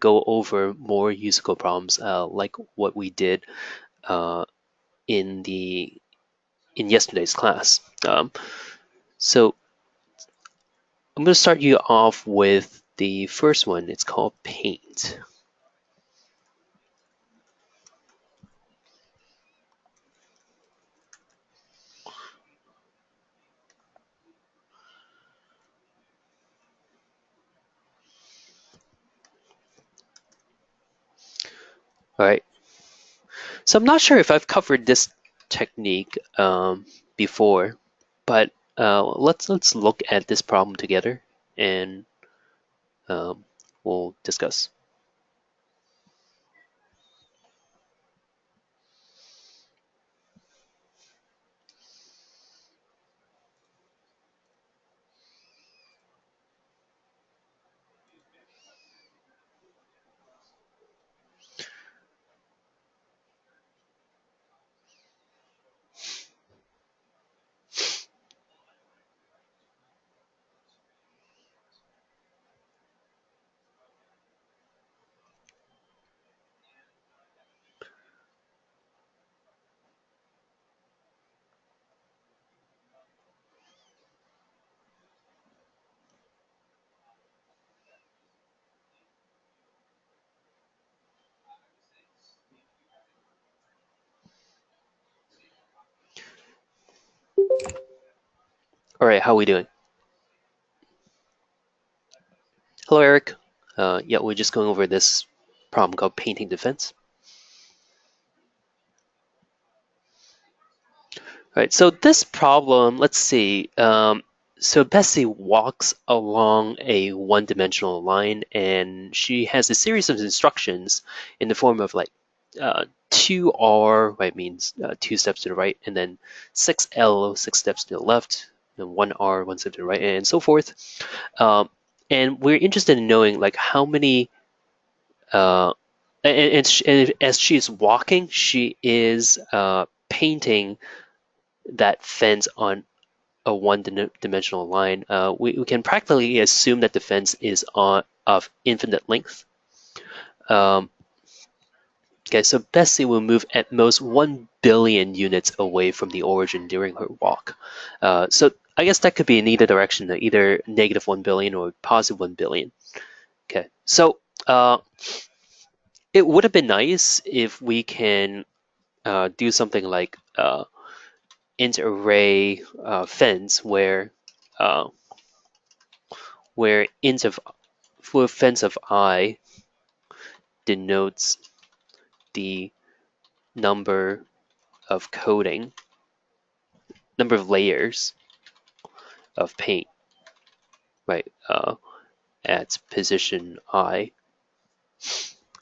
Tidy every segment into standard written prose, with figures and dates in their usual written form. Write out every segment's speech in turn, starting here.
go over more musical problems like what we did in yesterday's class. So I'm going to start you off with the first one. It's called paint. All right. So I'm not sure if I've covered this technique before, but let's look at this problem together and um, we'll discuss. All right, how are we doing? Hello, Eric. Yeah, we're just going over this problem called painting defense. All right, so this problem, let's see. So Bessie walks along a one-dimensional line, and she has a series of instructions in the form of like 2R, right, means 2 steps to the right, and then 6L, 6 steps to the left, and 1R, 1 step to the right, and so forth. Um, and we're interested in knowing like how many uh, and as she is walking, she is painting that fence on a one-dimensional line. We can practically assume that the fence is of infinite length. Okay, so Bessie will move at most 1 billion units away from the origin during her walk. So I guess that could be in either direction, either negative 1 billion or positive 1 billion. Okay, so it would have been nice if we can do something like int array fence uh, where int of for fence of I denotes the number of number of layers of paint, right, at position I.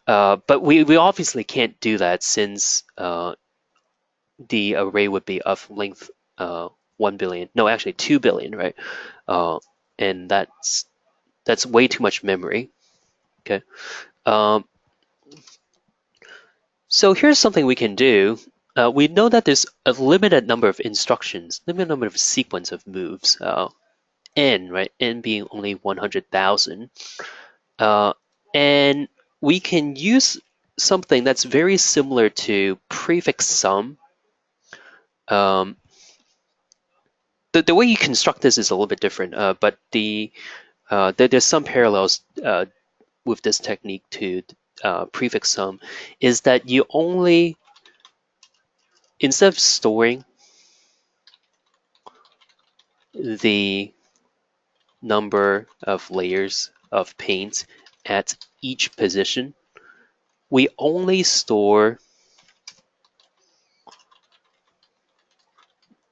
But we obviously can't do that since the array would be of length 1 billion, no, actually 2 billion, right? And that's way too much memory. Okay. Um, so here's something we can do. We know that there's a limited number of instructions, limited number of sequence of moves, n, right? N being only 100,000. And we can use something that's very similar to prefix sum. The way you construct this is a little bit different, but there's some parallels with this technique to prefix sum, is that you only, instead of storing the number of layers of paint at each position, we only store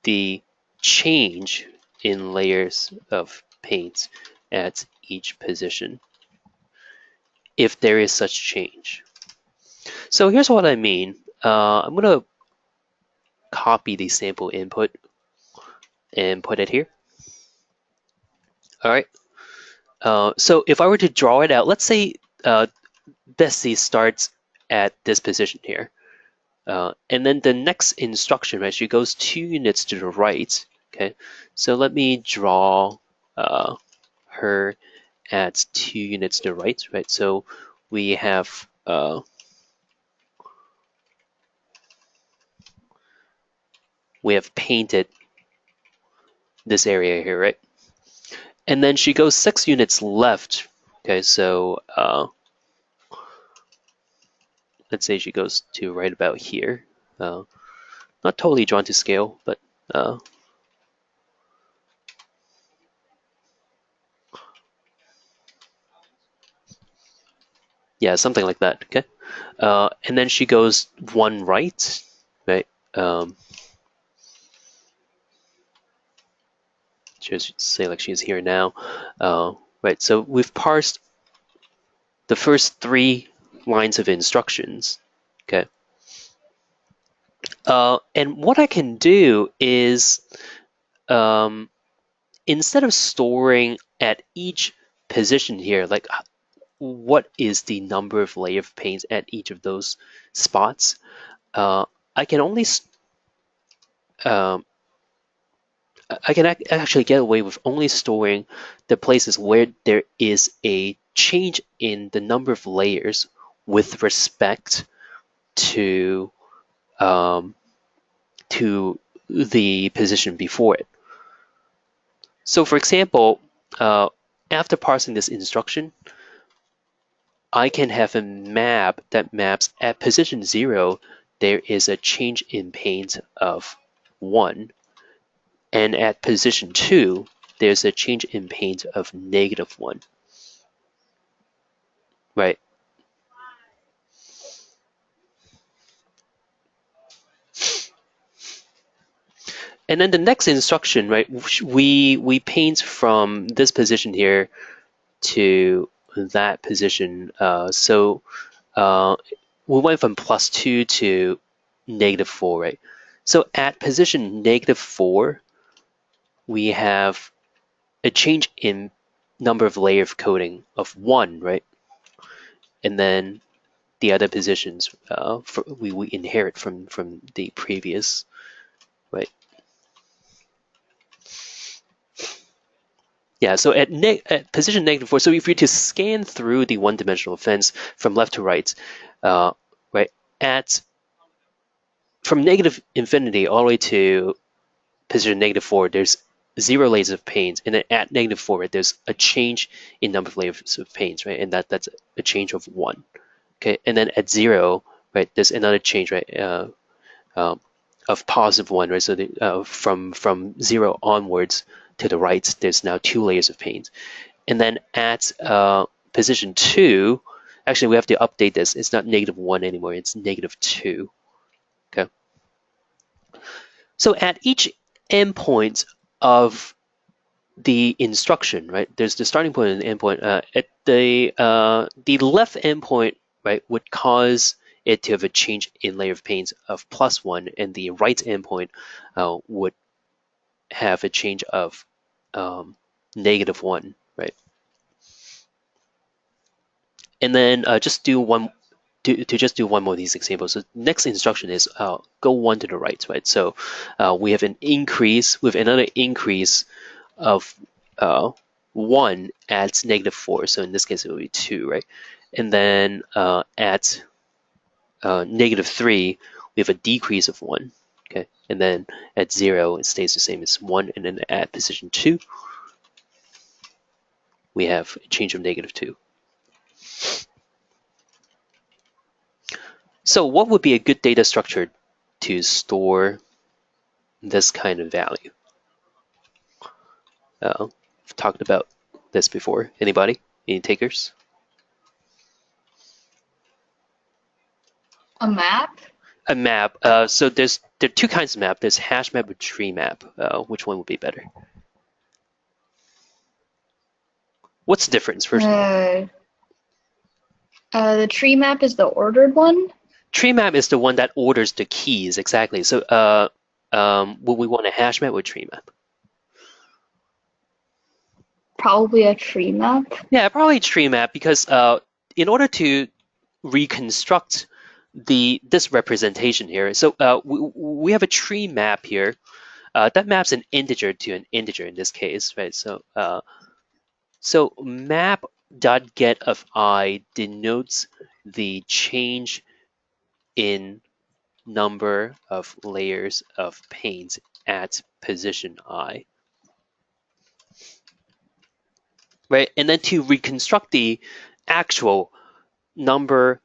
the change in layers of paint at each position, if there is such change. So here's what I mean. I'm going to copy the sample input and put it here. All right. So if I were to draw it out, let's say Bessie starts at this position here. And then the next instruction, right, she goes 2 units to the right. Okay, so let me draw her at 2 units to the right, right? So we have painted this area here, right? And then she goes 6 units left. Okay, so let's say she goes to right about here. Not totally drawn to scale, but yeah, something like that. Okay, and then she goes 1 right, right? Just say like she's here now, right? So we've parsed the first 3 lines of instructions. Okay, and what I can do is instead of storing at each position here, like what is the number of layer of paints at each of those spots, I can only um, I can actually get away with only storing the places where there is a change in the number of layers with respect to um, the position before it. So for example, after parsing this instruction, I can have a map that maps at position 0, there is a change in paint of 1, and at position 2, there's a change in paint of -1, right? And then the next instruction, right, we paint from this position here to that position. So we went from +2 to -4, right? So at position -4, we have a change in number of layer of coding of 1, right? And then the other positions we inherit from the previous, right? Yeah, so at position -4, so if we were to scan through the one-dimensional fence from left to right, right, from -infinity all the way to position -4, there's 0 layers of paint, and then at -4, right, there's a change in number of layers of paint, right, and that's a change of 1. Okay, and then at 0, right, there's another change, right, of +1, right? So from 0 onwards to the right, there's now 2 layers of paint. And then at position 2, actually we have to update this. It's not -1 anymore, it's -2. Okay. So at each endpoint of the instruction, right? There's the starting point and the endpoint. At the left endpoint, right, would cause it to have a change in layer of paint of +1, and the right endpoint would have a change of -1, right? And then just do one to just do one more of these examples. So next instruction is go 1 to the right, right? So we have an increase with another increase of 1 at -4. So in this case, it will be 2, right? And then at -3, we have a decrease of 1. Okay, and then at 0, it stays the same as 1. And then at position 2, we have a change of -2. So what would be a good data structure to store this kind of value? I've talked about this before. Anybody? Any takers? A map? A map. So there are 2 kinds of map. There's hash map or tree map. Which one would be better? What's the difference first? The tree map is the ordered one. Tree map is the one that orders the keys, exactly. So would we want a hash map or tree map? Probably a tree map. Yeah, probably tree map, because in order to reconstruct this representation here, so we have a tree map here that maps an integer to an integer in this case, right? So so map dot get of I denotes the change in number of layers of paint at position I, right? And then to reconstruct the actual number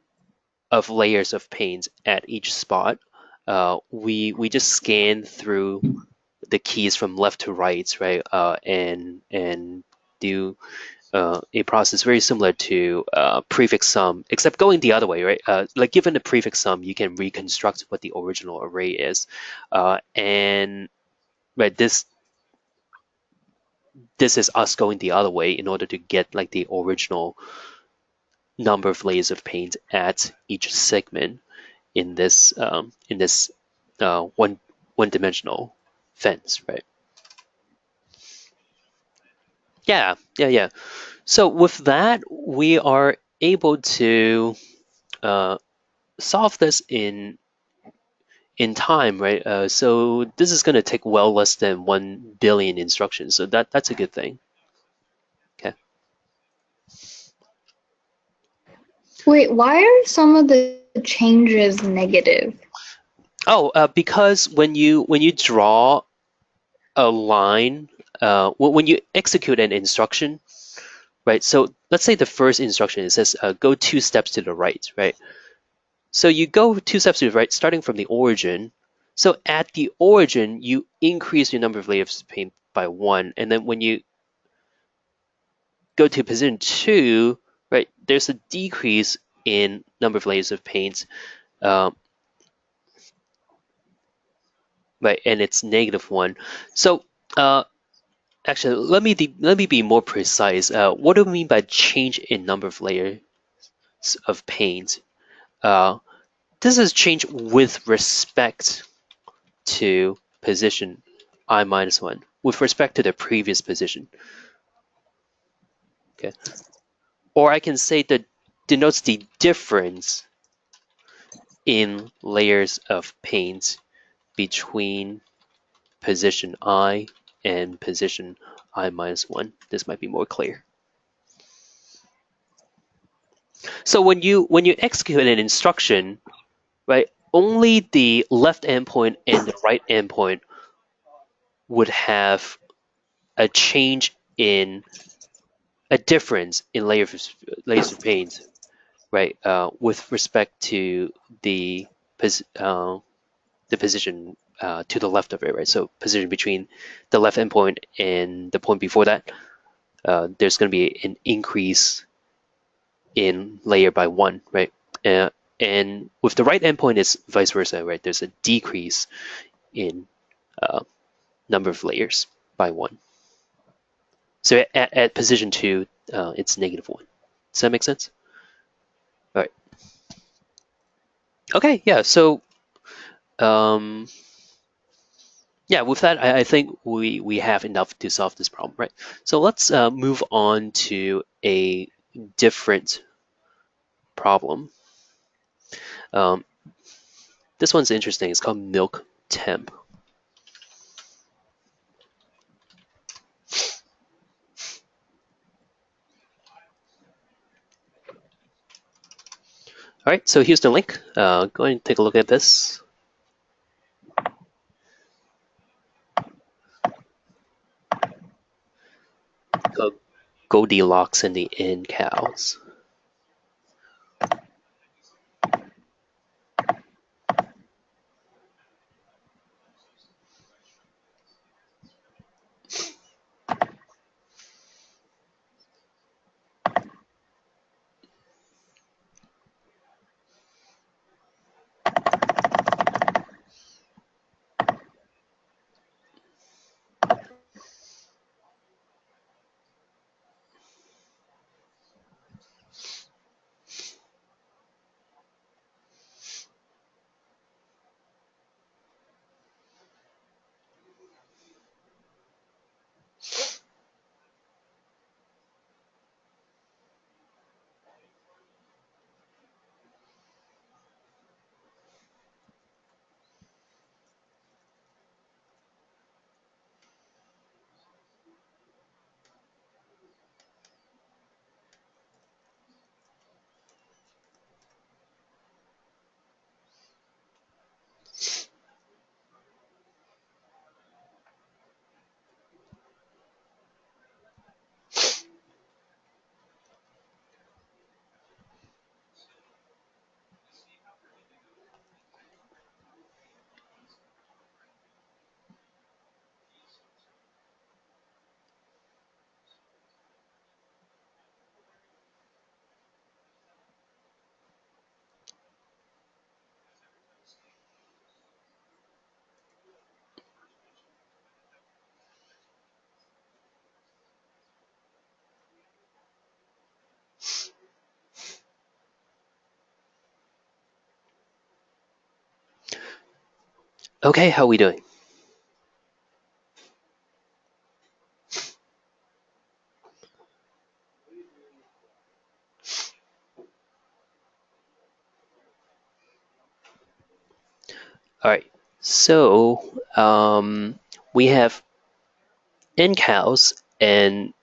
of layers of paint at each spot, we just scan through the keys from left to right, right? And do a process very similar to prefix sum, except going the other way, right? Like given a prefix sum, you can reconstruct what the original array is, and right, this is us going the other way in order to get like the original number of layers of paint at each segment in this one dimensional fence, right? Yeah. So with that, we are able to uh, solve this in time, right? So this is going to take well less than 1 billion instructions. So that's a good thing. Okay. Wait, why are some of the changes negative? Oh, because when you draw a line, when you execute an instruction, right? So let's say the first instruction it says go 2 steps to the right, right? So you go 2 steps to the right, starting from the origin. So at the origin, you increase your number of layers of paint by 1, and then when you go to position 2, right, there's a decrease in number of layers of paint, um, right, and it's -1. So uh, actually, let me be more precise. What do we mean by change in number of layers of paint? Uh, this is change with respect to position I-1, with respect to the previous position. Okay, or I can say that denotes the difference in layers of paint between position I and position I-1. This might be more clear. So when you execute an instruction, right, only the left endpoint and the right endpoint would have a change in a difference in layers of paint, right, with respect to the the position to the left of it, right? So position between the left endpoint and the point before that, there's going to be an increase in layer by 1, right? Uh, and with the right endpoint, it's vice versa, right? There's a decrease in uh, number of layers by 1. So at position 2, it's -1. Does that make sense? All right. Okay. Yeah. So um, yeah, with that, I think we have enough to solve this problem, right? So let's move on to a different problem. Um, this one's interesting. It's called milk temp. All right, so here's the link. Go ahead and take a look at this. Called Goldilocks and the Inn Cows. Okay, how are we doing? All right, so we have N cows, and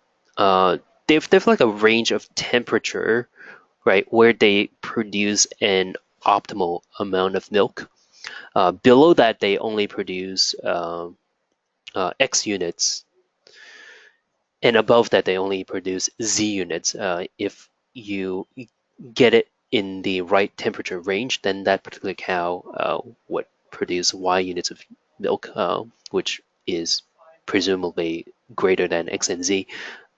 they've like a range of temperature, right, where they produce an optimal amount of milk. Below that, they only produce X units, and above that, they only produce Z units. If you get it in the right temperature range, then that particular cow would produce Y units of milk, which is presumably greater than X and Z.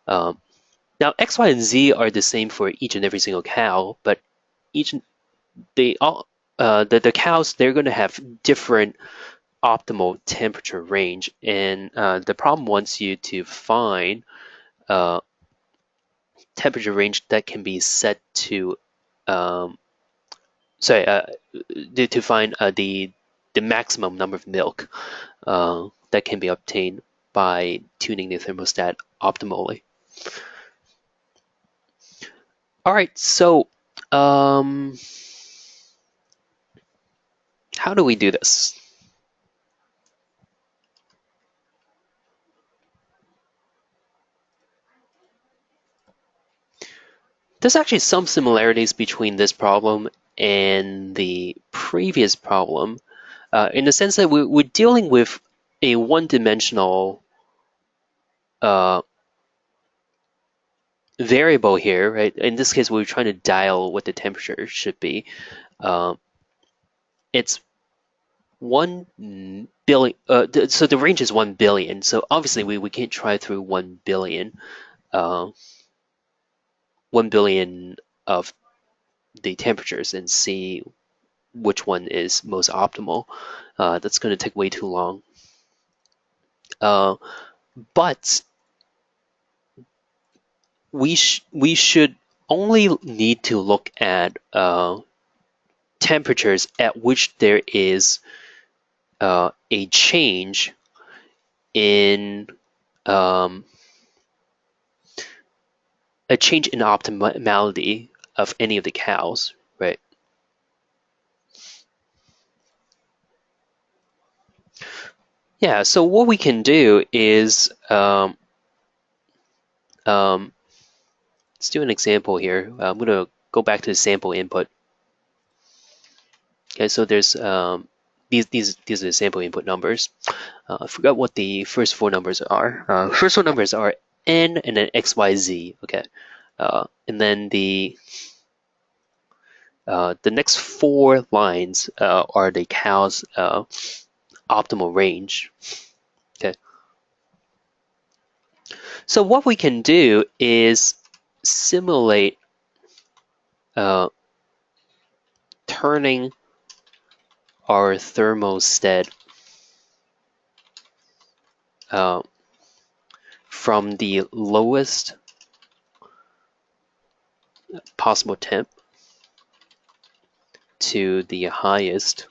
Um, Now, X, Y, and Z are the same for each and every single cow, but each they all the cows, they're going to have different optimal temperature range, and the problem wants you to find uh, temperature range that can be set to um, sorry to find the maximum number of milk that can be obtained by tuning the thermostat optimally. All right, so um, how do we do this? There's actually some similarities between this problem and the previous problem, in the sense that we're dealing with a one-dimensional uh, variable here, right? In this case, we're trying to dial what the temperature should be. Um, it's 1 billion. So the range is 1 billion. So obviously, we can't try through 1 billion. 1 billion of the temperatures and see which one is most optimal. That's going to take way too long. Uh, but we should only need to look at temperatures at which there is a change in um, optimality of any of the cows, right? Yeah. So what we can do is um, let's do an example here. I'm going to go back to the sample input. Okay, so there's these are the sample input numbers. I forgot what the first four numbers are. First four numbers are N and then XYZ. Okay, and then the next four lines are the cow's optimal range. Okay, so what we can do is simulate uh, turning our thermostat uh, from the lowest possible temp to the highest.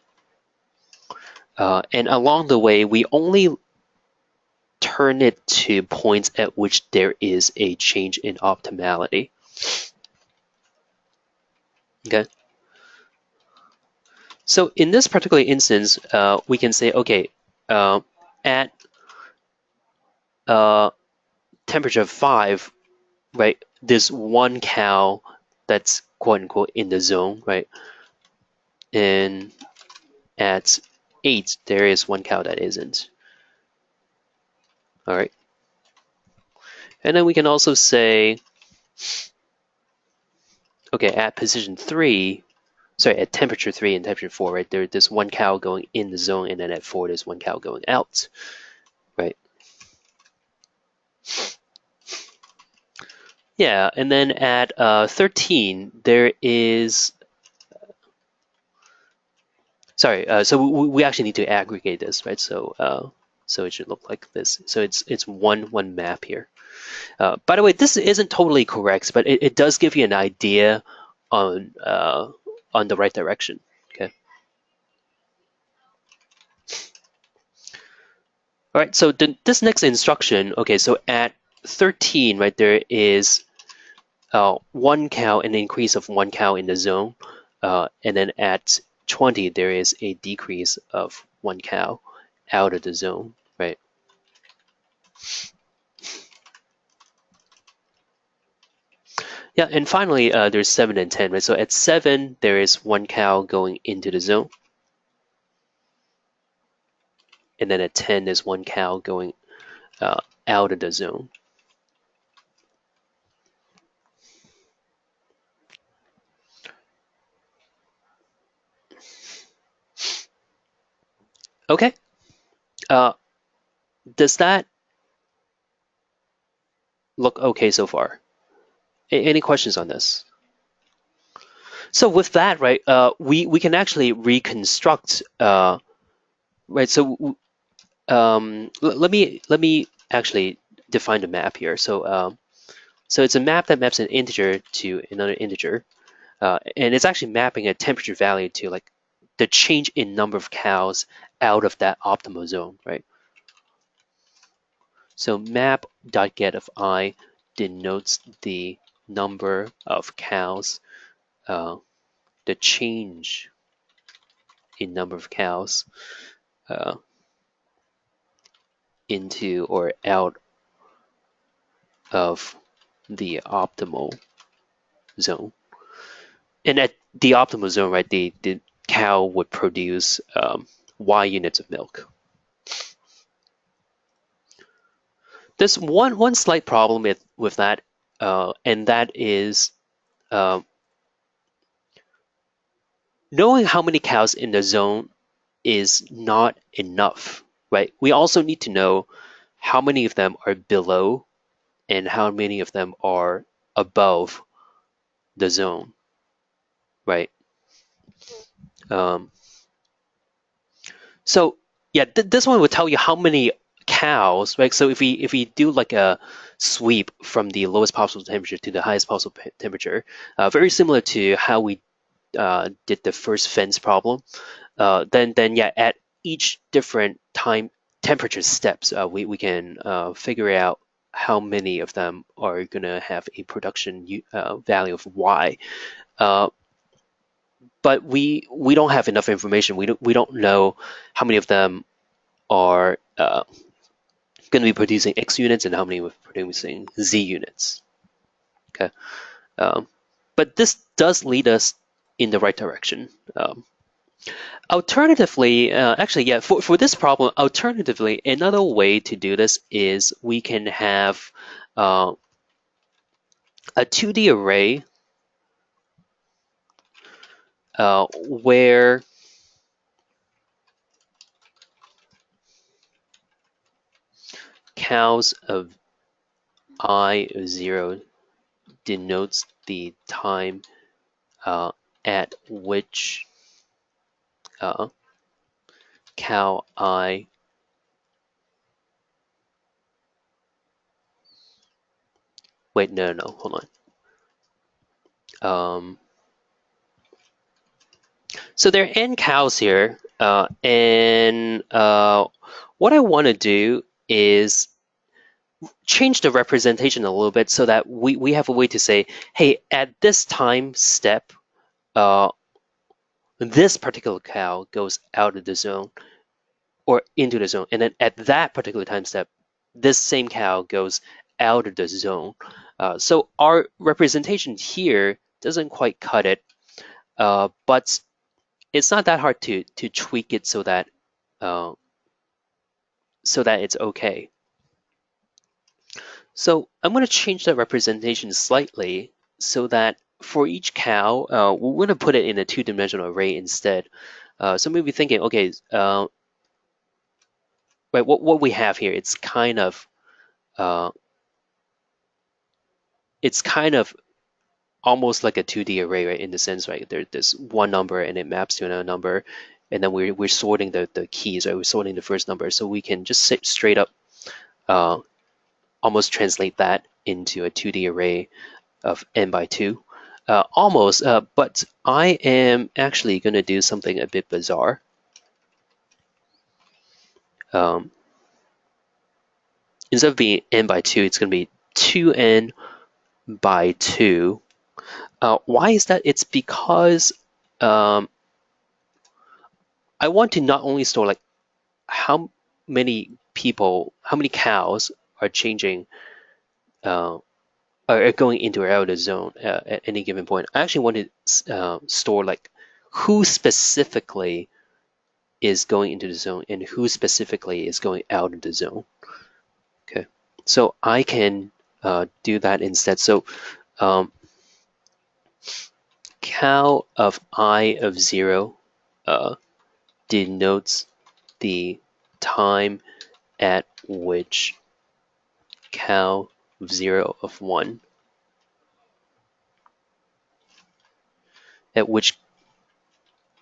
And along the way, we only turn it to points at which there is a change in optimality. Okay. So in this particular instance, we can say, okay, at uh, temperature of 5, right, there's one cow that's quote unquote in the zone, right? And at 8, there is one cow that isn't. All right. And then we can also say, okay, at position 3, sorry, at temperature 3 and temperature 4, right, there's one cow going in the zone, and then at 4, there's one cow going out, right? Yeah, and then at 13, there is, sorry, so we actually need to aggregate this, right? So it should look like this. So it's one map here. By the way, this isn't totally correct, but it does give you an idea on the right direction. Okay. All right, so this next instruction, okay, so at 13, right, there is one cow, an increase of one cow in the zone, and then at 20, there is a decrease of one cow out of the zone, right? Yeah, and finally, there's 7 and 10, right? So at 7, there is one cow going into the zone, and then at 10, there's one cow going out of the zone. Okay, uh, does that look okay so far? Any questions on this? So with that, right, we can actually reconstruct, right? So let me actually define the map here. So it's a map that maps an integer to another integer, and it's actually mapping a temperature value to like the change in number of cows out of that optimal zone, right? So map.get of I denotes the number of cows, uh, the change in number of cows uh, into or out of the optimal zone. And at the optimal zone, right, the cow would produce Y units of milk. There's one slight problem with that, and that is uh, knowing how many cows in the zone is not enough, right? We also need to know how many of them are below and how many of them are above the zone, right? Um, so yeah, this one will tell you how many cows, right? So if we do like a sweep from the lowest possible temperature to the highest possible temperature, very similar to how we did the first fence problem, then yeah, at each different time temperature steps, we can figure out how many of them are going to have a production value of Y. Uh, but we don't have enough information. We don't know how many of them are going to be producing X units and how many are producing Z units. Okay, um, but this does lead us in the right direction. Alternatively, actually, yeah, for this problem, alternatively, another way to do this is we can have a 2D array where cows of I0 denotes the time at which uh, cow I. Wait, no, hold on. So there are n cows here, and what I want to do is change the representation a little bit so that we have a way to say, hey, at this time step, uh, this particular cow goes out of the zone or into the zone, and then at that particular time step, this same cow goes out of the zone. So our representation here doesn't quite cut it, but it's not that hard to tweak it uh, so that it's okay. So I'm going to change that representation slightly so that for each cow, we're going to put it in a two-dimensional array instead. So maybe thinking, okay, right, what we have here, uh, it's kind of almost like a 2D array, right? In the sense, right, there's one number and it maps to another number, and then we're sorting the keys, right? We're sorting the first number, so we can just sit straight up, uh, almost translate that into a 2D array of n by 2. Almost, but I am actually going to do something a bit bizarre. Um, instead of being n by 2, it's going to be 2n by 2. Why is that? It's because um, I want to not only store like how many people, how many cows are changing, uh, are going into or out of the zone at any given point. I actually want to store like who specifically is going into the zone and who specifically is going out of the zone. Okay, so I can do that instead. So um, cow of I of 0 denotes the time at which cow of 0 of 1, at which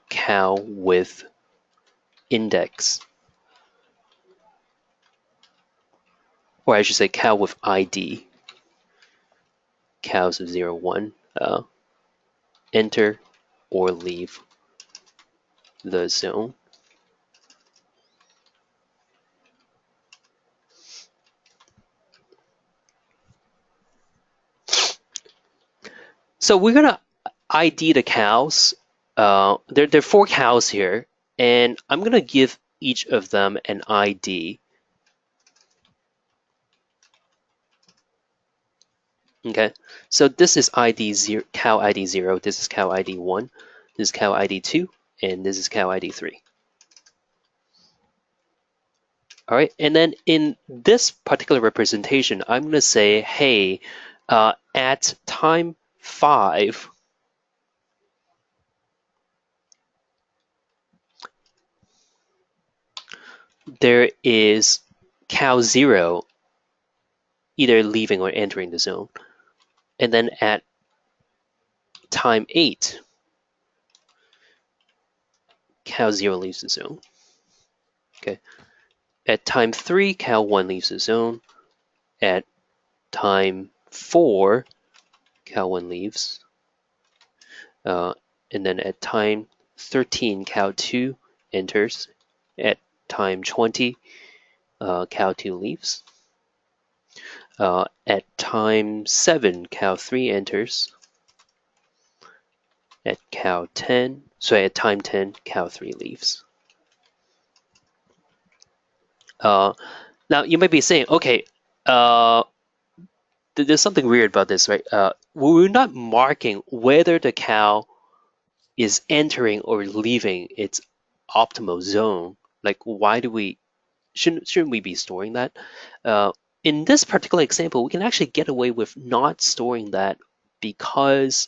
cow with index, or I should say cow with ID, cows of 0, 1, enter or leave the zone. So we're gonna ID the cows. There are 4 cows here, and I'm gonna give each of them an ID. Okay, so this is ID 0, cow ID 0. This is cow ID 1. This is cow ID 2, and this is cow ID 3. All right, and then in this particular representation, I'm going to say, hey, at time 5, there is cow 0 either leaving or entering the zone. And then at time 8, cow 0 leaves the zone. Okay. At time 3, cow 1 leaves the zone. At time 4, cow 1 leaves. And then at time 13, cow 2 enters. At time 20, cow 2 leaves. At time 7, cow 3 enters. At time 10, cow 3 leaves. Now you might be saying, okay, there's something weird about this, right? We're not marking whether the cow is entering or leaving its optimal zone. Like, why do we shouldn't we be storing that? Uh, in this particular example, we can actually get away with not storing that because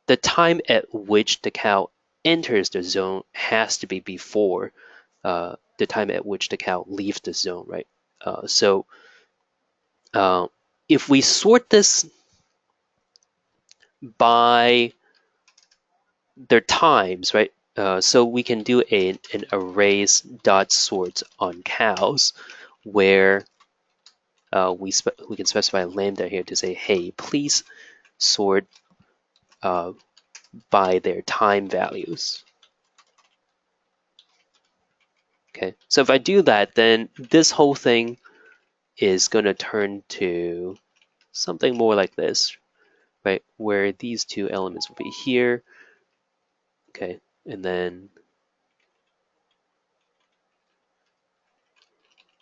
the time at which the cow enters the zone has to be before the time at which the cow leaves the zone, right? So uh, if we sort this by their times, right? So we can do an arrays dot sort on cows where we can specify lambda here to say, hey, please sort by their time values. Okay, so if I do that, then this whole thing is going to turn to something more like this, right? Where these 2 elements will be here, okay, and then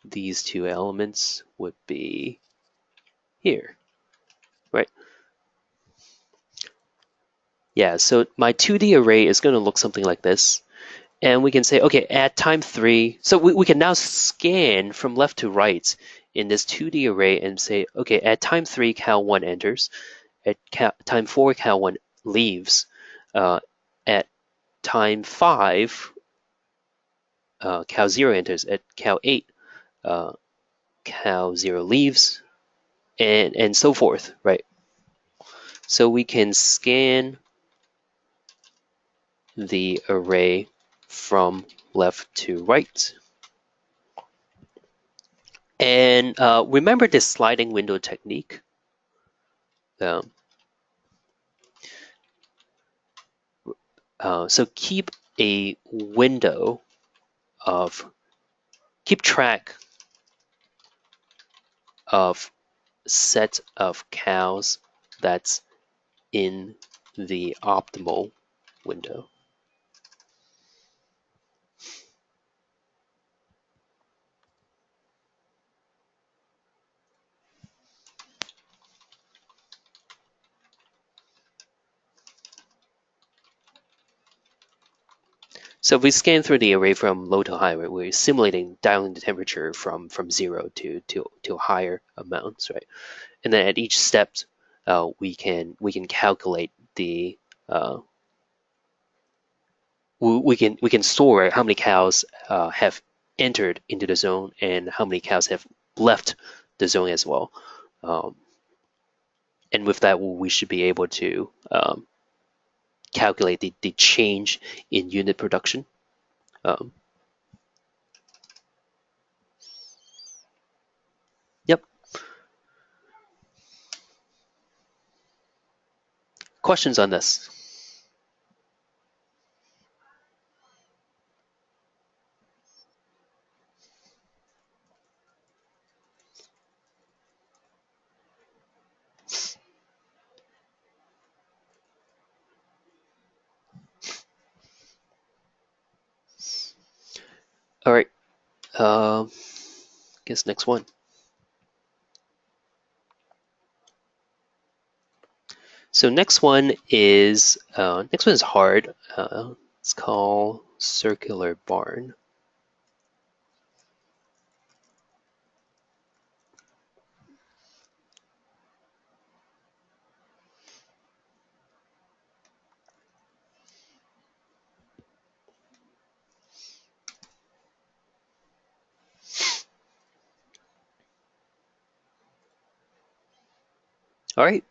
these 2 elements would be here, right? Yeah, so my 2D array is going to look something like this. And we can say, okay, at time 3, so we can now scan from left to right in this 2D array and say, okay, at time 3, cow 1 enters. At time 4, cow 1 leaves. At time 5, cow 0 enters. At cow 8, cow 0 leaves, and so forth, right? So we can scan the array from left to right. And remember this sliding window technique. Um, so keep a window of, keep track of set of cows that's in the optimal window. So if we scan through the array from low to high, right, we're simulating dialing the temperature from 0 to higher amounts, right? And then at each step, we can calculate the we can store, right, how many cows have entered into the zone and how many cows have left the zone as well. Um, and with that, we should be able to calculate the change in unit production. Um, yep. Questions on this? All right. Guess next one. So next one is hard. It's called circular barn. All right.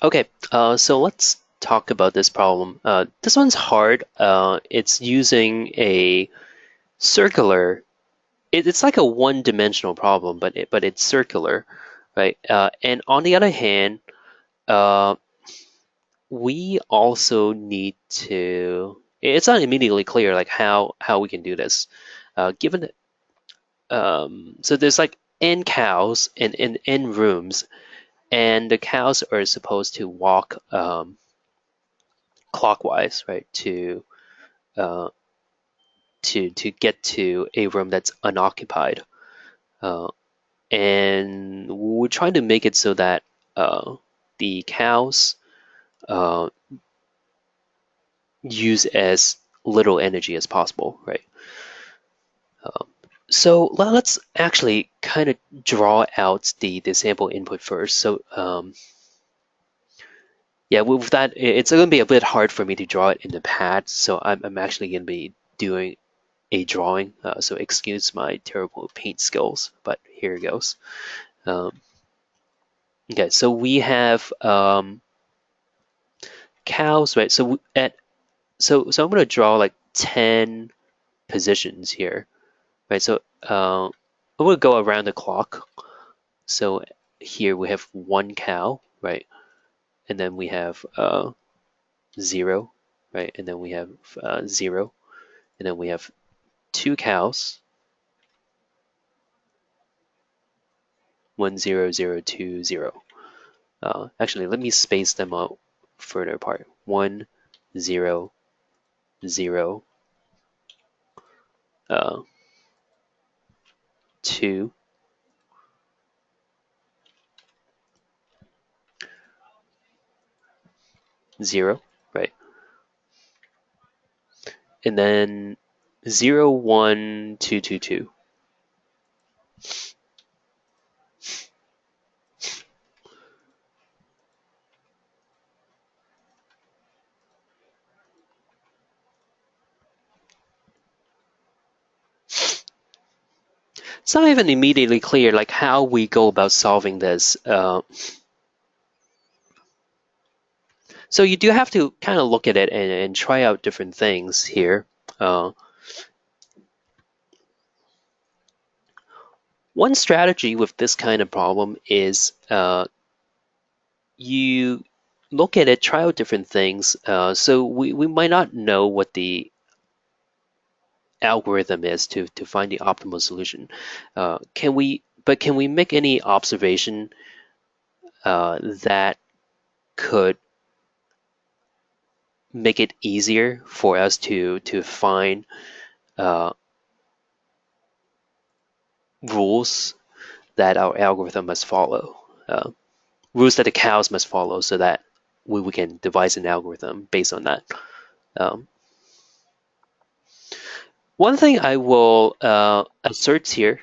Okay. So let's talk about this problem. This one's hard. It's using a circular. It's like a one-dimensional problem, but it's circular, right? And on the other hand, uh, we also need to. It's not immediately clear like how we can do this, given that. So there's like n cows and n rooms, and the cows are supposed to walk clockwise, right, uh, to get to a room that's unoccupied. Uh, and we're trying to make it so that the cows uh, use as little energy as possible, right? So let's actually kind of draw out the sample input first. So yeah, with that, it's going to be a bit hard for me to draw it in the pad. So I'm actually going to be doing a drawing. So excuse my terrible paint skills, but here it goes. Um, okay, so we have cows, right? So so I'm going to draw like 10 positions here, right? So I'm going to go around the clock. So here we have one cow, right? And then we have 0, right? And then we have 0, and then we have two cows, 1 0 0 2 0. Actually, let me space them out further apart. 1 0 0 uh, 2 0, right? And then 0 1 2 2 2. It's not even immediately clear like how we go about solving this. So you do have to kind of look at it and try out different things here. Uh, One strategy with this kind of problem is you look at it, try out different things. So we might not know what the algorithm is to find the optimal solution. Can we make any observation that could make it easier for us to find uh, rules that our algorithm must follow, rules that the cows must follow, so that we can devise an algorithm based on that. Um, One thing I will assert here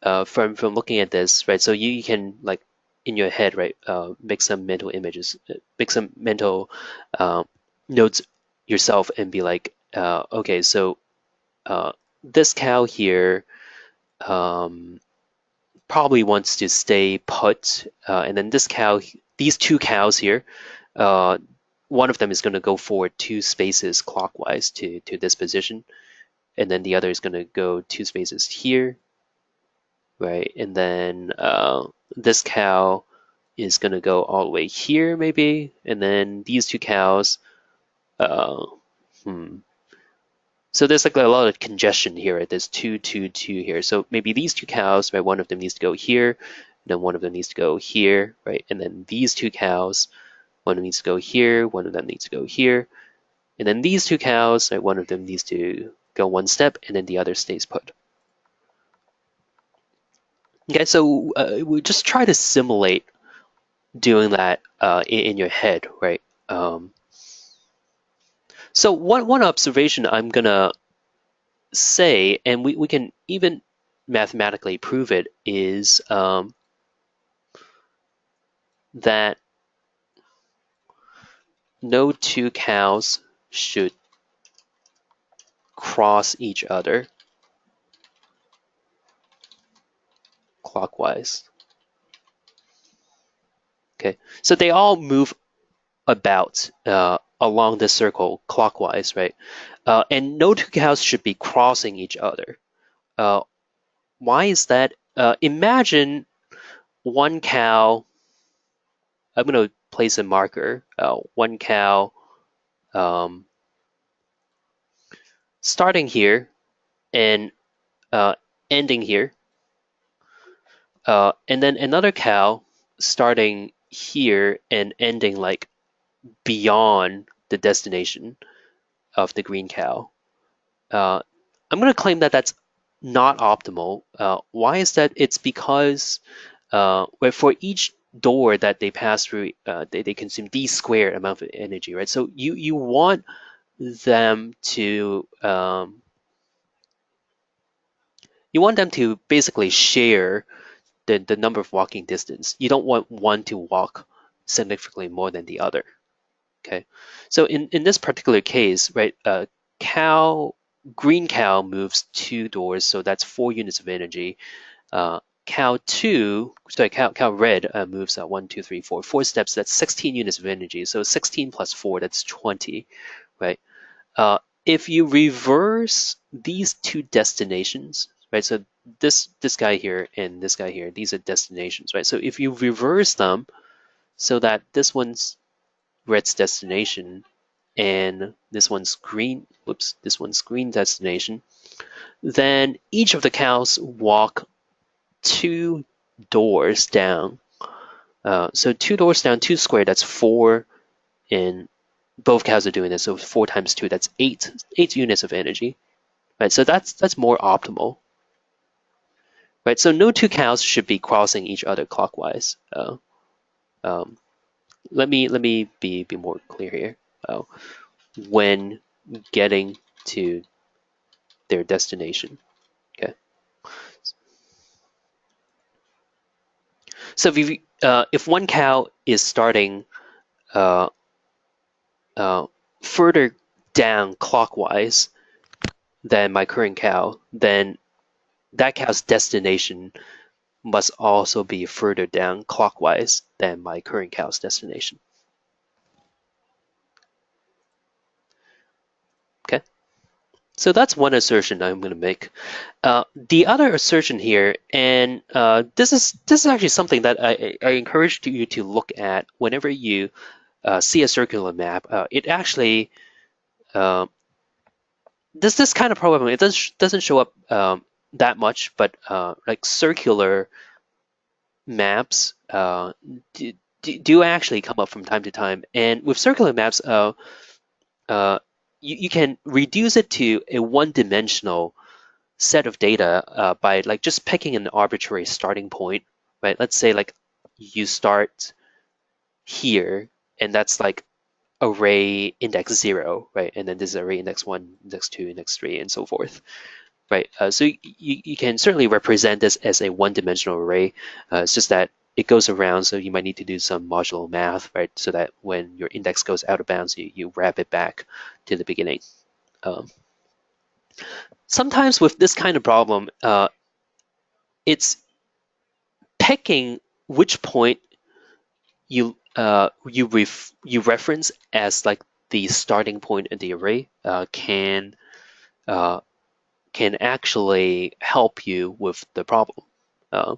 from looking at this, right? So you can like in your head, right, make some mental images, make some mental uh, notes yourself, and be like, okay, so uh, this cow here um, probably wants to stay put, and then these two cows here, uh, one of them is going to go forward 2 spaces clockwise to this position, and then the other is going to go 2 spaces here, right? And then this cow is going to go all the way here, maybe, and then these two cows. Uh, hmm. So there's like a lot of congestion here. Right? There's 2 2 2 here. So maybe these two cows, right? One of them needs to go here, and then one of them needs to go here, right? And then these two cows, one of them needs to go here, one of them needs to go here, and then these two cows, right? One of them needs to go one step, and then the other stays put. Okay, so we just try to simulate doing that in your head, right? So one observation I'm gonna say, and we can even mathematically prove it, is that no two cows should cross each other clockwise. Okay, so they all move about along the circle clockwise, right? And no two cows should be crossing each other. Uh, why is that? Imagine one cow. I'm going to place a marker. One cow um, starting here and uh, ending here, and then another cow starting here and ending like beyond the destination of the green cow. Uh, I'm going to claim that that's not optimal. Why is that? It's because where for each door that they pass through, they consume d squared amount of energy, right? So you want them to You want them to basically share the number of walking distance. You don't want one to walk significantly more than the other. Okay, so in this particular case, right, cow green cow moves 2 doors, so that's 4 units of energy. Cow red moves 4 steps. That's 16 units of energy. So 16 plus 4, that's 20, right? If you reverse these two destinations, right? So this guy here and this guy here, these are destinations, right? So if you reverse them so that this one's red's destination and this one's green destination, then each of the cows walk 2 doors down. So 2 doors down, 2 squared, that's 4, and both cows are doing this. So 4 times 2, that's 8 units of energy, right? So that's more optimal, right? So no two cows should be crossing each other clockwise. Um, let me be more clear here. When getting to their destination, okay. So if one cow is starting uh, uh, further down clockwise than my current cow, then that cow's destination must also be further down clockwise than my current cow's destination. Okay, so that's one assertion I'm going to make. The other assertion here, and this is actually something that I encourage you to look at whenever you see a circular map. It actually this kind of problem, it doesn't show up that much, but like circular maps do actually come up from time to time. And with circular maps, uh, you can reduce it to a one-dimensional set of data by like just picking an arbitrary starting point, right? Let's say like you start here, and that's like array index 0, right? And then this is array index 1, index 2, index 3, and so forth. Right, so you can certainly represent this as a one-dimensional array. It's just that it goes around, so you might need to do some modular math, right? So that when your index goes out of bounds, you wrap it back to the beginning. Um, Sometimes with this kind of problem, it's picking which point you reference as like the starting point in the array uh, can actually help you with the problem. Uh,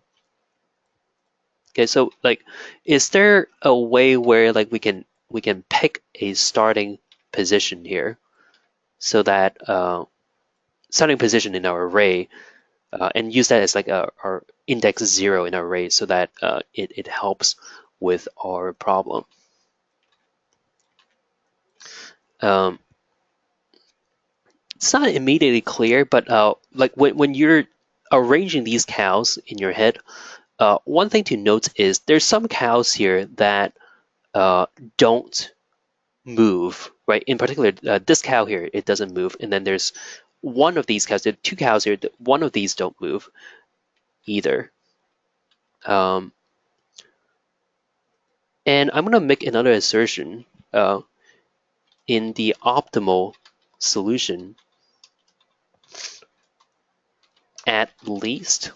Okay, so like, is there a way where like we can pick a starting position here so that starting position in our array and use that as like our index 0 in our array so that it helps with our problem. Um, it's not immediately clear, but like when you're arranging these cows in your head, one thing to note is there's some cows here that don't move, right? In particular, this cow here, it doesn't move. And then there's one of these cows, there are 2 cows here, one of these don't move either. Um, and I'm going to make another assertion. In the optimal solution, at least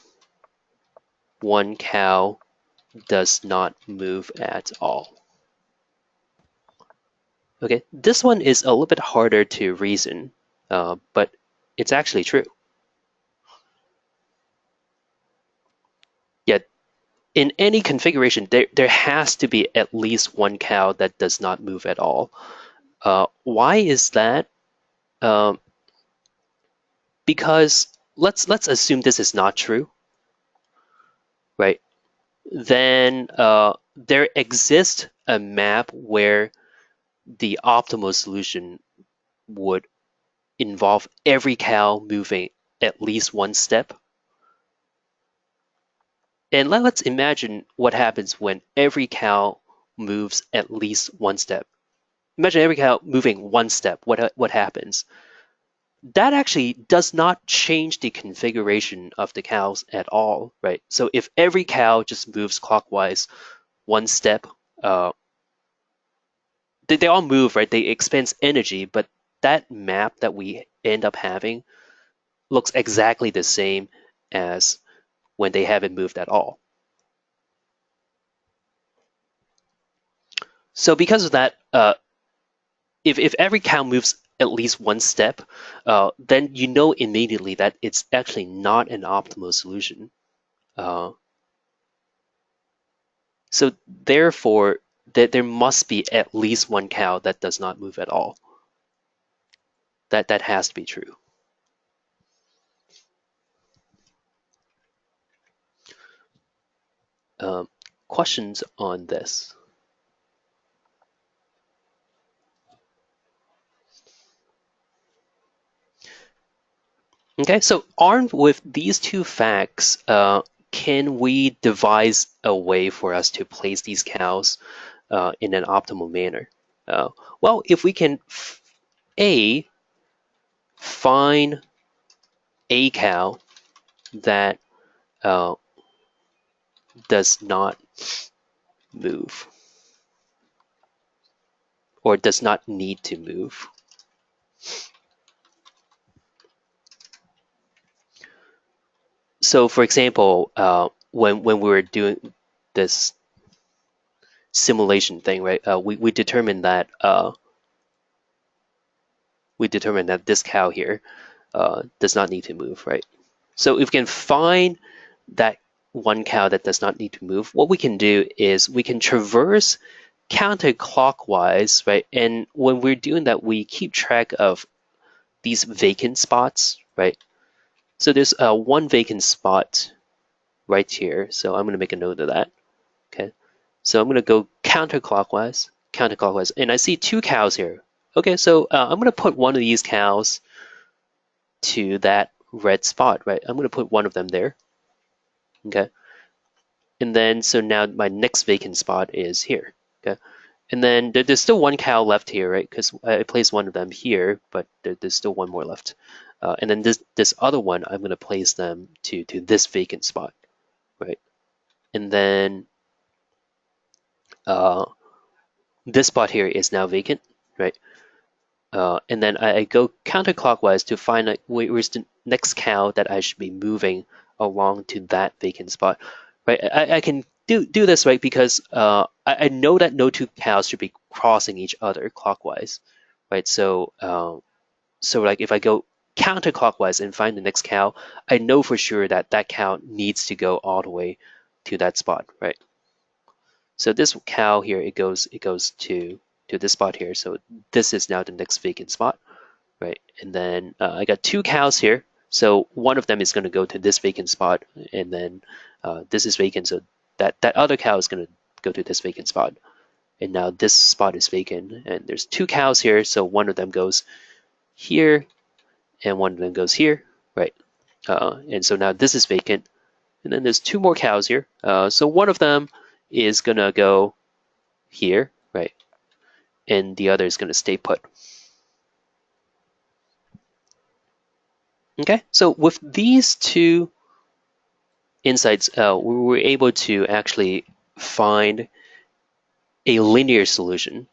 one cow does not move at all. Okay, this one is a little bit harder to reason, but it's actually true. Yet in any configuration, there has to be at least one cow that does not move at all. Why is that? Um, because let's assume this is not true, right? Then there exists a map where the optimal solution would involve every cow moving at least one step. And let's imagine what happens when every cow moves at least one step. Imagine every cow moving one step. What happens? that actually does not change the configuration of the cows at all, right? So if every cow just moves clockwise one step, uh, they all move, right? They expend energy, but that map that we end up having looks exactly the same as when they haven't moved at all. So because of that, if every cow moves at least one step, then you know immediately that it's actually not an optimal solution. Uh, so therefore, there must be at least one cow that does not move at all. That has to be true. Um, Questions on this? Okay, so armed with these two facts, can we devise a way for us to place these cows in an optimal manner? Uh, well, if we can A, find a cow that uh, does not move or does not need to move. So, for example, when we were doing this simulation thing, right? We determined that this cow here does not need to move, right? So if we can find that one cow that does not need to move, what we can do is we can traverse counterclockwise, right? And when we're doing that, we keep track of these vacant spots, right? So there's one vacant spot right here. So I'm going to make a note of that. Okay. So I'm going to go counterclockwise, counterclockwise, and I see two cows here. Okay, so I'm going to put one of these cows to that red spot, right? I'm going to put one of them there. Okay. And then, so now my next vacant spot is here. Okay. And then there's still one cow left here, right? Because I placed one of them here, but there's still one more left. And then this other one, I'm going to place them to this vacant spot, right? And then uh, this spot here is now vacant, right? And then I go counterclockwise to find out where's the next cow that I should be moving along to that vacant spot, right? I can do this, right? Because I know that no two cows should be crossing each other clockwise, right? So like if I go counterclockwise and find the next cow, I know for sure that that cow needs to go all the way to that spot, right? So this cow here, it goes to this spot here. So this is now the next vacant spot, right? And then I got two cows here. So one of them is going to go to this vacant spot, and then this is vacant. So that other cow is going to go to this vacant spot. And now this spot is vacant, and there's two cows here. So one of them goes here, and one of them goes here, right? And so now this is vacant, and then there's two more cows here. So one of them is gonna go here, right? And the other is gonna stay put. Okay, so with these two insights, we were able to actually find a linear solution.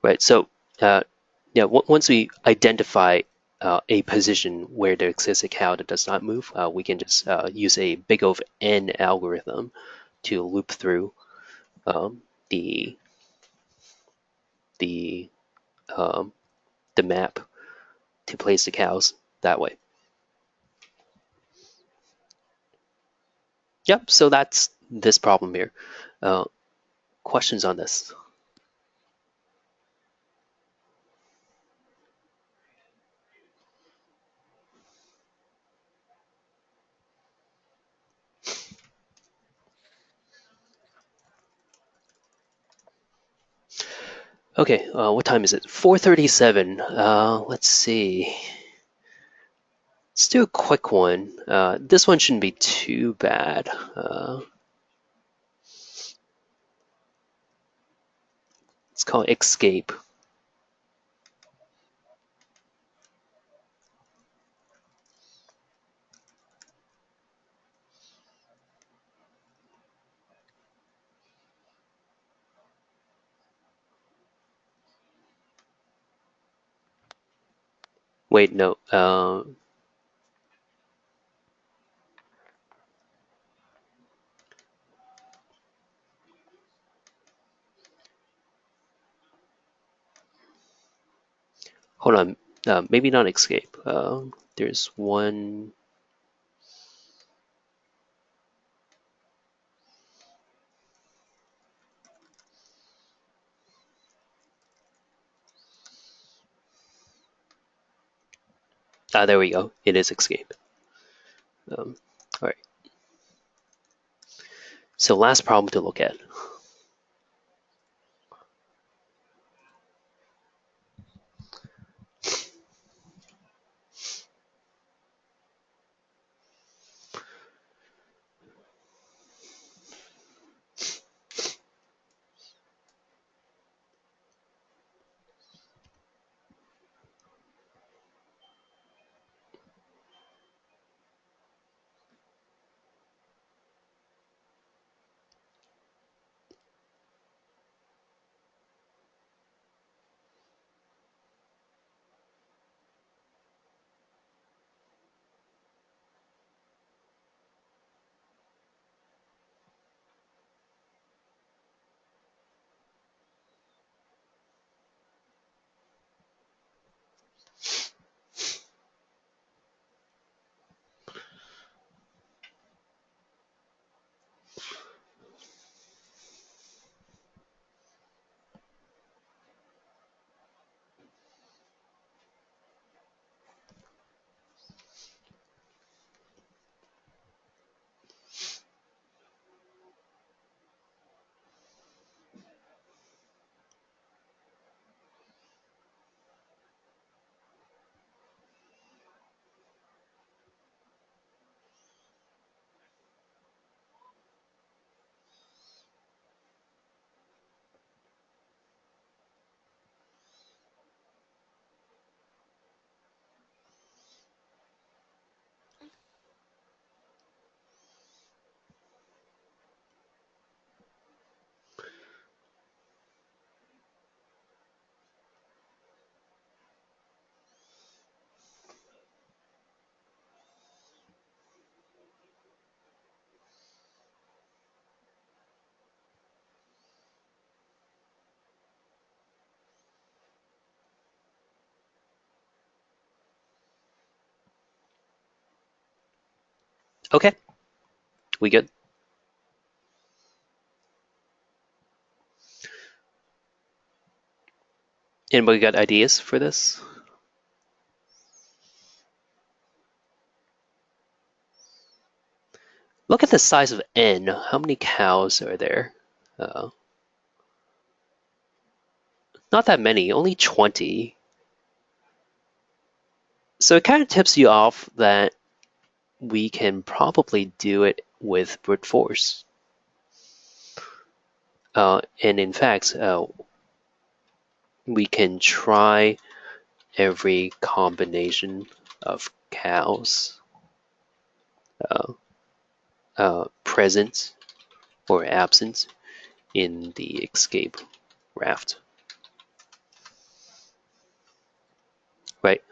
Right. So, yeah, once we identify a position where there exists a cow that does not move, we can just use a big O of n algorithm to loop through um, the the um, the map to place the cows that way. Yep. So that's this problem here. Uh, Questions on this? Okay, what time is it? 4:37. Let's see. Let's do a quick one. This one shouldn't be too bad. It's called Escape. Wait, no. Hold on. Maybe not Escape. There's one. Ah, there we go. It is Escape. All right. So last problem to look at. Okay, we good? Anybody got ideas for this? Look at the size of N. How many cows are there? Uh, Not that many, only 20. So it kind of tips you off that we can probably do it with brute force. And in fact, we can try every combination of cows uh, present or absent in the escape raft, right?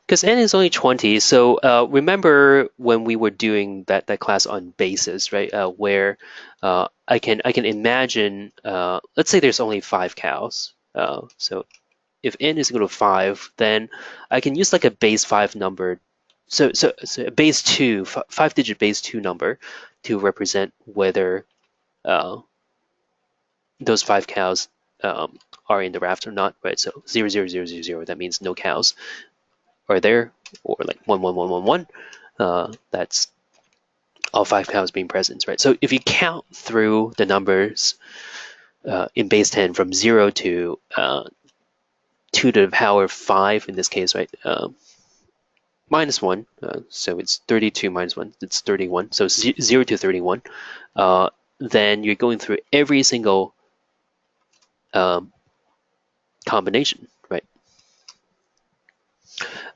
Because n is only 20, so remember when we were doing that class on bases, right? Where I can imagine, let's say there's only 5 cows. So if n is equal to 5, then I can use like a base 5 number. So a base 2, 5-digit base 2 number to represent whether uh, those 5 cows are in the raft or not, right? So 0, 0, 0, 0, 0, that means no cows are there, or like 1, 1, 1, 1, 1. That's all 5 cows being present, right? So if you count through the numbers in base 10 from 0 to 2 to the power 5 in this case, right? Minus 1, so it's 32 minus 1, it's 31. So 0 to 31. Then you're going through every single um, combination, right?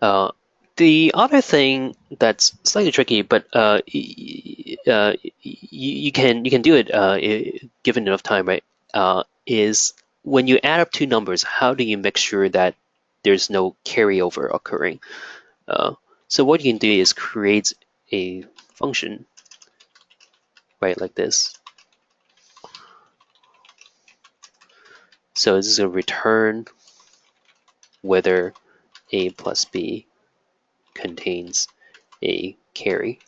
Uh, the other thing that's slightly tricky, but you can do it given enough time, right? Is when you add up two numbers, how do you make sure that there's no carryover occurring? Uh, so what you can do is create a function, right, like this. So this is a return whether a plus b contains a carry.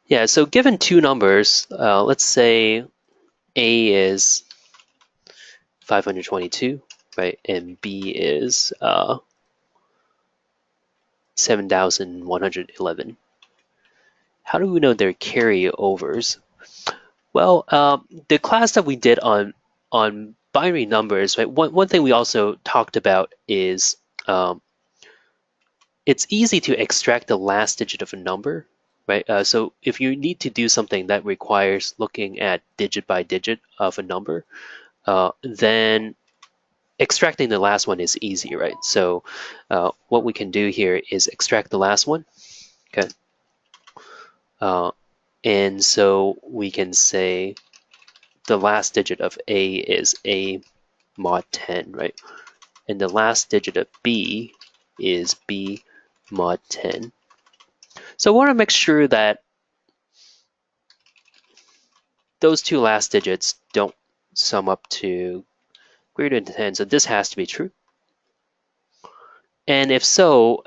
Yeah, so given two numbers, let's say A is 522, right, and B is 7,111. How do we know they're carryovers? Well, the class that we did on binary numbers, right? One thing we also talked about is it's easy to extract the last digit of a number, right? So if you need to do something that requires looking at digit by digit of a number, then extracting the last one is easy, right? So what we can do here is extract the last one, okay? And so we can say the last digit of A is A mod 10, right? And the last digit of B is B mod 10. So I want to make sure that those two last digits don't sum up to greater than 10, so this has to be true. And if so,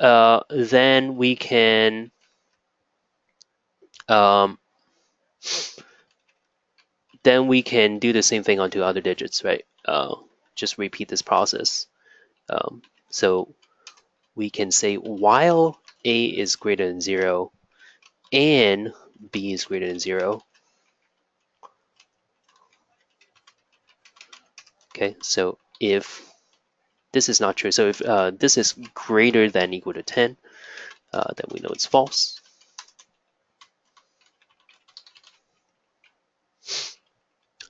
then we can um, do the same thing onto other digits, right? Just repeat this process. So we can say while A is greater than 0 and B is greater than 0. Okay, so if this is not true, so if this is greater than equal to 10, then we know it's false.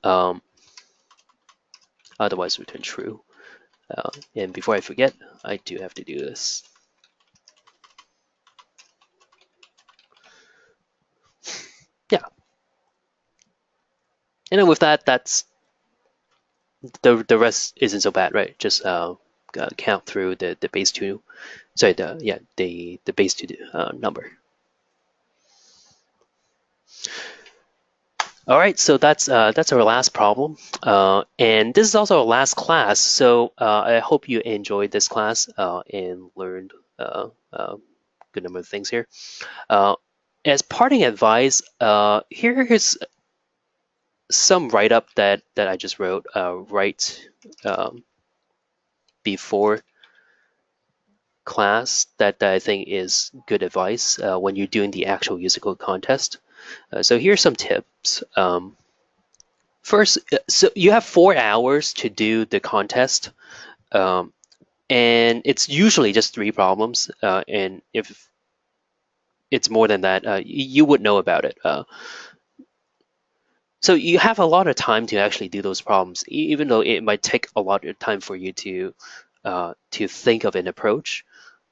Um, Otherwise, return true. And before I forget, I do have to do this. Yeah. And then with that, that's the rest isn't so bad, right? Just count through the base two. Sorry, the base two number. All right, so that's our last problem, and this is also our last class. So I hope you enjoyed this class and learned a good number of things here. As parting advice, here's some write-up that I just wrote right before class that I think is good advice when you're doing the actual musical contest. So here's some tips. First, so you have 4 hours to do the contest, um, and it's usually just 3 problems. And if it's more than that, you would know about it. So you have a lot of time to actually do those problems, even though it might take a lot of time for you to think of an approach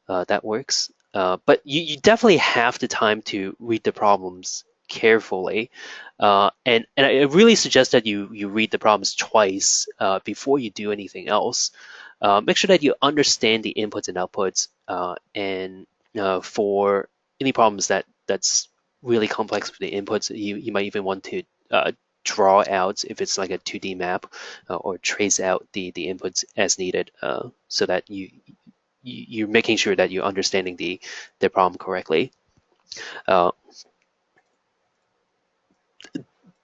that works. But you definitely have the time to read the problems carefully. And I really suggest that you read the problems twice before you do anything else. Make sure that you understand the inputs and outputs, and for any problems that's really complex with the inputs, you might even want to draw out if it's like a 2D map, or trace out the inputs as needed, so that you're making sure that you're understanding the problem correctly. Uh,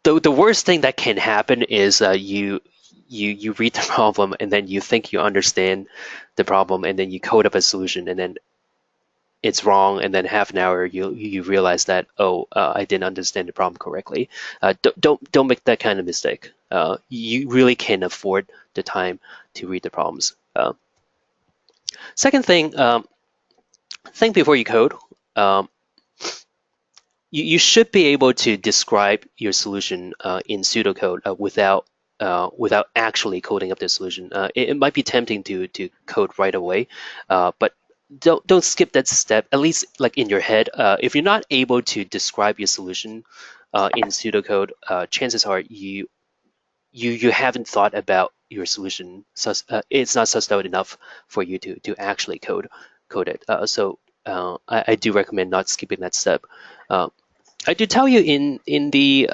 the worst thing that can happen is you read the problem and then you think you understand the problem and then you code up a solution and then it's wrong, and then half an hour you realize that, oh, I didn't understand the problem correctly. Don't make that kind of mistake. You really can't afford the time to read the problems. Second thing, think before you code. Um, you should be able to describe your solution in pseudocode without actually coding up the solution. It might be tempting to code right away, but don't skip that step. At least like in your head, if you're not able to describe your solution in pseudocode, chances are you haven't thought about your solution. It's not sussed out enough for you to actually code it. I do recommend not skipping that step. Uh, I do tell you in the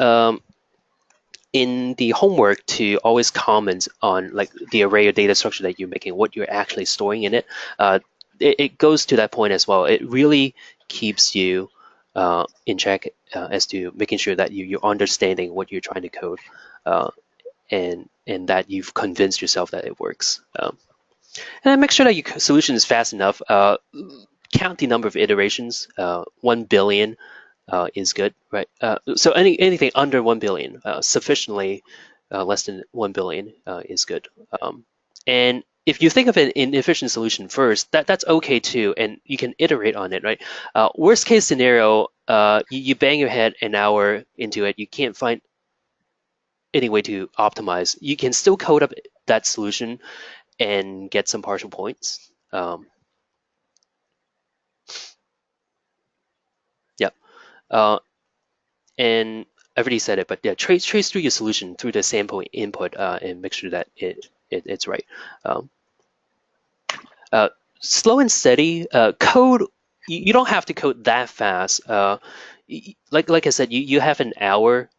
homework to always comment on like the array of data structure that you're making, what you're actually storing in it. It goes to that point as well. It really keeps you in check as to making sure that you're understanding what you're trying to code, uh, and that you've convinced yourself that it works. And then make sure that your solution is fast enough. Count the number of iterations. 1 billion is good, right? So anything under 1 billion, sufficiently less than 1 billion is good. And if you think of an inefficient solution first, that's okay too, and you can iterate on it, right? Worst case scenario, you bang your head an hour into it, you can't find any way to optimize. You can still code up that solution and get some partial points. Yeah. Uh, And I've already said it, but yeah, trace through your solution through the sample input and make sure that it's right. Um, Slow and steady code. You don't have to code that fast. Like I said, you have an hour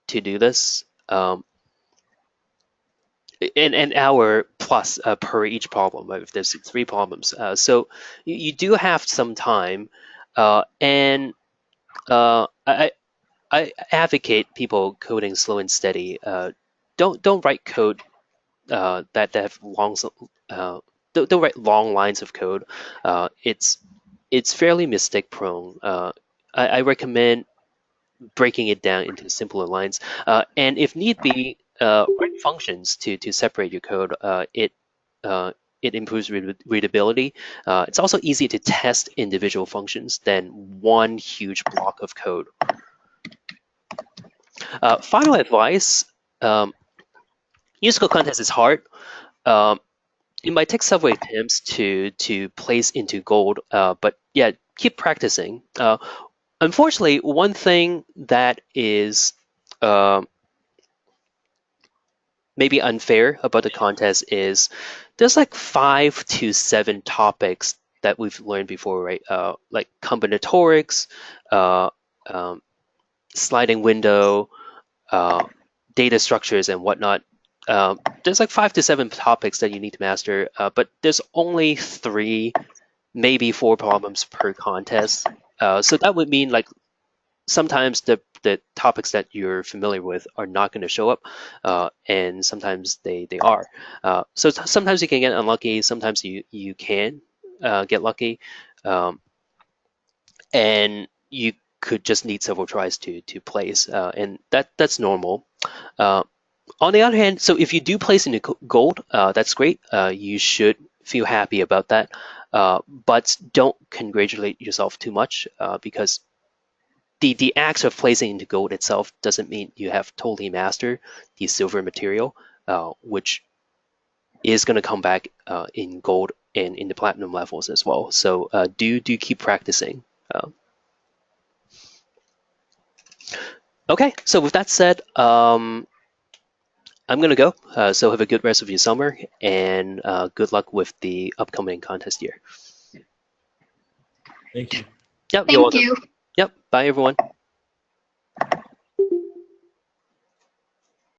to do this, an hour plus per each problem. Right? If there's 3 problems, so you do have some time, and I advocate people coding slow and steady. Don't write code that have uh, don't write long lines of code. It's fairly mistake prone. I recommend breaking it down into simpler lines, and if need be, write functions to separate your code. It improves readability. It's also easier to test individual functions than one huge block of code. Final advice, um, musical contest is hard. Um, it might take several attempts to place into gold, but yeah, keep practicing. Unfortunately, one thing that is um maybe unfair about the contest is there's like 5 to 7 topics that we've learned before, right? Like combinatorics, uh, um, sliding window, uh, data structures and whatnot. There's like 5 to 7 topics that you need to master, but there's only 3, maybe 4 problems per contest. So that would mean like sometimes the topics that you're familiar with are not going to show up, and sometimes they are. So sometimes you can get unlucky, sometimes you can get lucky, um, and you could just need several tries to place, and that's normal. Uh, on the other hand, so if you do place into gold, that's great. You should feel happy about that, but don't congratulate yourself too much because the act of placing into gold itself doesn't mean you have totally mastered the silver material, which is going to come back in gold and in the platinum levels as well. So do keep practicing. Uh, okay, so with that said, I'm gonna go. So have a good rest of your summer and good luck with the upcoming contest year. Thank you. Yep, you're Thank welcome. you. Yep, bye everyone.